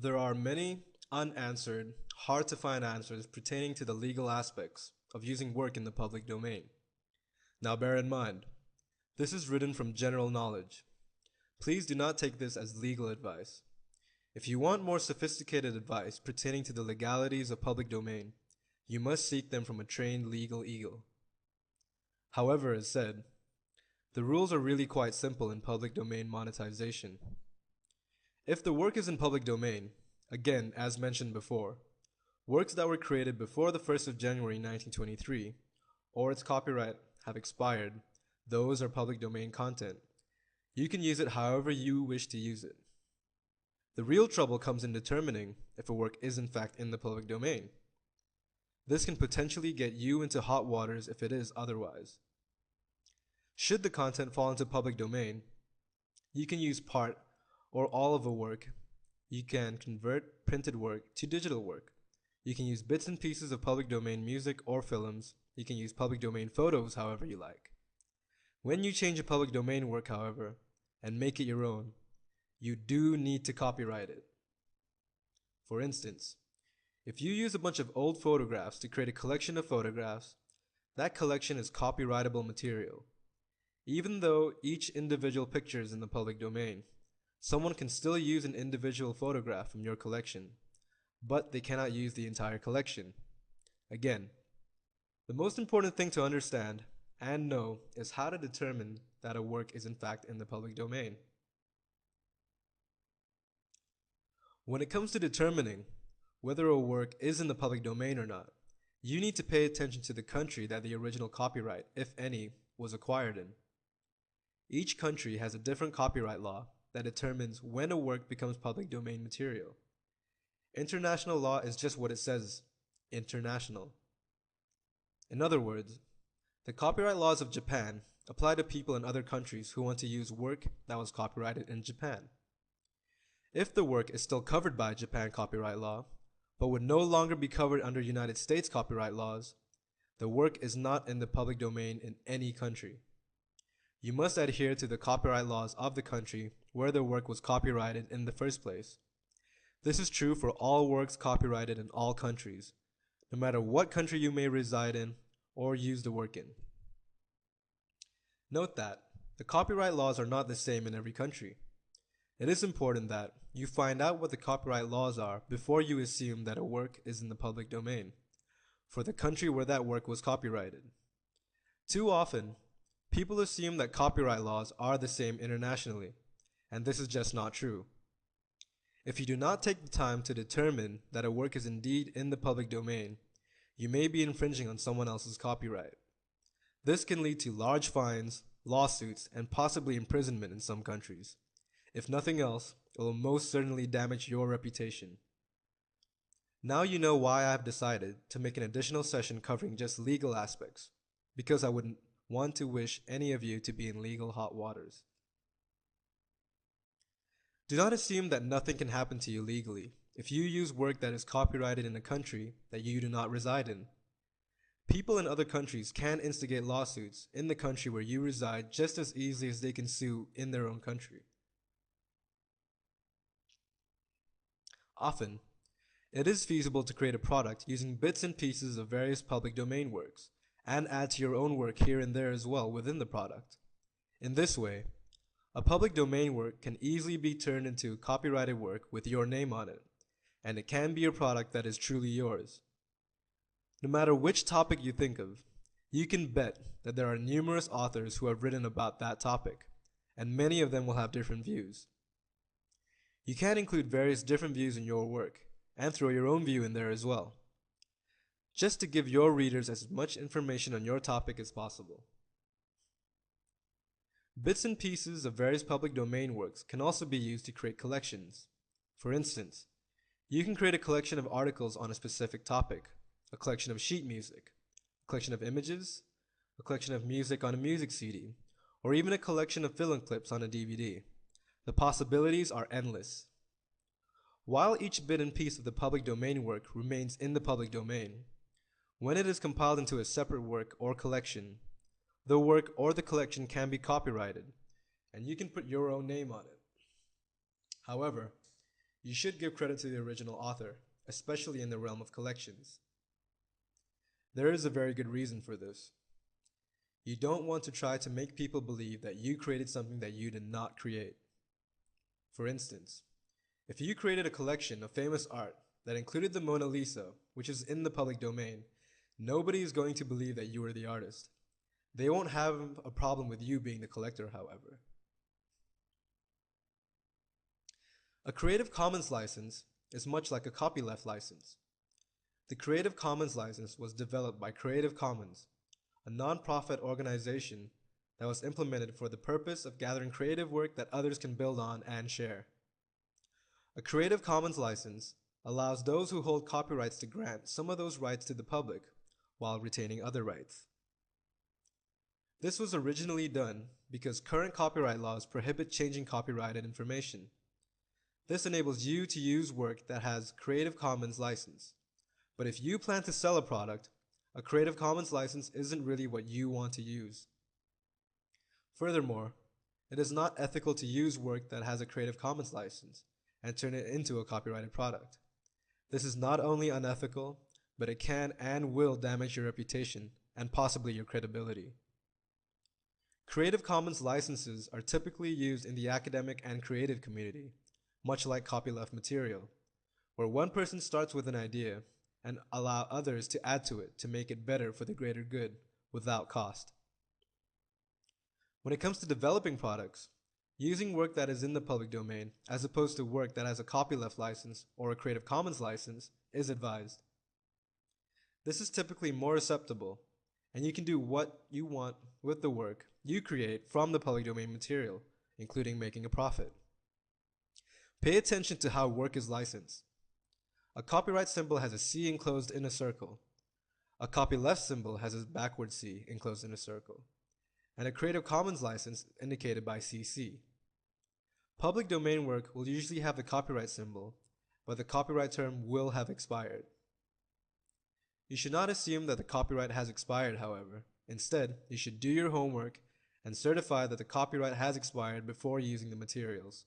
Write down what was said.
There are many unanswered, hard to find answers pertaining to the legal aspects of using work in the public domain. Now bear in mind, this is written from general knowledge. Please do not take this as legal advice. If you want more sophisticated advice pertaining to the legalities of public domain, you must seek them from a trained legal eagle. However, as said, the rules are really quite simple in public domain monetization. If the work is in public domain, again, as mentioned before, works that were created before the 1st of January 1923, or its copyright have expired, those are public domain content. You can use it however you wish to use it. The real trouble comes in determining if a work is in fact in the public domain. This can potentially get you into hot waters if it is otherwise. Should the content fall into public domain, you can use part or all of a work. You can convert printed work to digital work. You can use bits and pieces of public domain music or films. You can use public domain photos however you like. When you change a public domain work, however, and make it your own, you do need to copyright it. For instance, if you use a bunch of old photographs to create a collection of photographs, that collection is copyrightable material. Even though each individual picture is in the public domain, someone can still use an individual photograph from your collection, but they cannot use the entire collection. Again, the most important thing to understand and know is how to determine that a work is in fact in the public domain. When it comes to determining whether a work is in the public domain or not, you need to pay attention to the country that the original copyright, if any, was acquired in. Each country has a different copyright law that determines when a work becomes public domain material. International law is just what it says, international. In other words, the copyright laws of Japan apply to people in other countries who want to use work that was copyrighted in Japan. If the work is still covered by Japan copyright law, but would no longer be covered under United States copyright laws, the work is not in the public domain in any country. You must adhere to the copyright laws of the country where the work was copyrighted in the first place. This is true for all works copyrighted in all countries, no matter what country you may reside in or use the work in. Note that the copyright laws are not the same in every country. It is important that you find out what the copyright laws are before you assume that a work is in the public domain for the country where that work was copyrighted. Too often, people assume that copyright laws are the same internationally, and this is just not true. If you do not take the time to determine that a work is indeed in the public domain, you may be infringing on someone else's copyright. This can lead to large fines, lawsuits, and possibly imprisonment in some countries. If nothing else, it will most certainly damage your reputation. Now you know why I have decided to make an additional session covering just legal aspects, because I wouldn't want to wish any of you to be in legal hot waters. Do not assume that nothing can happen to you legally if you use work that is copyrighted in a country that you do not reside in. People in other countries can instigate lawsuits in the country where you reside just as easily as they can sue in their own country. Often, it is feasible to create a product using bits and pieces of various public domain works, and add to your own work here and there as well within the product. In this way, a public domain work can easily be turned into copyrighted work with your name on it, and it can be a product that is truly yours. No matter which topic you think of, you can bet that there are numerous authors who have written about that topic, and many of them will have different views. You can include various different views in your work, and throw your own view in there as well, just to give your readers as much information on your topic as possible. Bits and pieces of various public domain works can also be used to create collections. For instance, you can create a collection of articles on a specific topic, a collection of sheet music, a collection of images, a collection of music on a music CD, or even a collection of film clips on a DVD. The possibilities are endless. While each bit and piece of the public domain work remains in the public domain, when it is compiled into a separate work or collection, the work or the collection can be copyrighted, and you can put your own name on it. However, You should give credit to the original author, especially in the realm of collections. There is a very good reason for this. You don't want to try to make people believe that you created something that you did not create. For instance, if you created a collection of famous art that included the Mona Lisa, which is in the public domain, nobody is going to believe that you were the artist. They won't have a problem with you being the collector, however. A Creative Commons license is much like a copyleft license. The Creative Commons license was developed by Creative Commons, a non-profit organization that was implemented for the purpose of gathering creative work that others can build on and share. A Creative Commons license allows those who hold copyrights to grant some of those rights to the public while retaining other rights. This was originally done because current copyright laws prohibit changing copyrighted information. This enables you to use work that has Creative Commons license. But if you plan to sell a product, a Creative Commons license isn't really what you want to use. Furthermore, it is not ethical to use work that has a Creative Commons license and turn it into a copyrighted product. This is not only unethical, but it can and will damage your reputation and possibly your credibility. Creative Commons licenses are typically used in the academic and creative community, much like copyleft material, where one person starts with an idea and allow others to add to it to make it better for the greater good without cost. When it comes to developing products, using work that is in the public domain as opposed to work that has a copyleft license or a Creative Commons license is advised. This is typically more acceptable, and you can do what you want with the work you create from the public domain material, including making a profit. Pay attention to how work is licensed. A copyright symbol has a C enclosed in a circle. A copyleft symbol has a backward C enclosed in a circle, and a Creative Commons license indicated by CC. Public domain work will usually have the copyright symbol, but the copyright term will have expired. You should not assume that the copyright has expired, however. Instead, you should do your homework and certify that the copyright has expired before using the materials,